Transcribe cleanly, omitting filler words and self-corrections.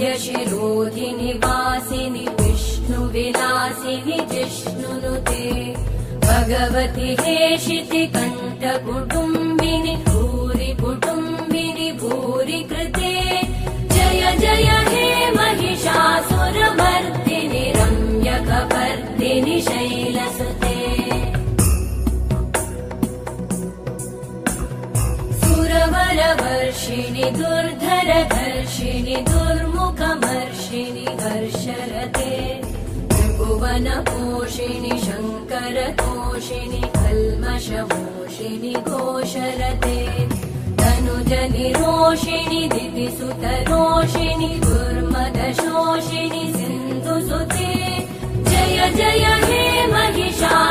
वरविन्द्यशिरोधिनि वासिनि विष्णुविलासिनि जिष्णुनुते भगवति हेशिति कण्ठकुटुम्बिनि भूरि कुटुम्बिनि भूरि कृते जय जय हे महिषासुरमर्दिनि रम्यकपर्दिनि शैलसुते सुरवरवर्षिणि दुर्धरधर्षिणि दुर्मुखमर्षिणि हर्षरते त्रिभुवनपोषिणि शङ्करतोषिणि कल्मषमोषिणि घोषरते तनुजनिरोषिणि दितिसुतरोषिणि दुर्मदशोषिणि सिन्धुसुते जय जय हे महिषा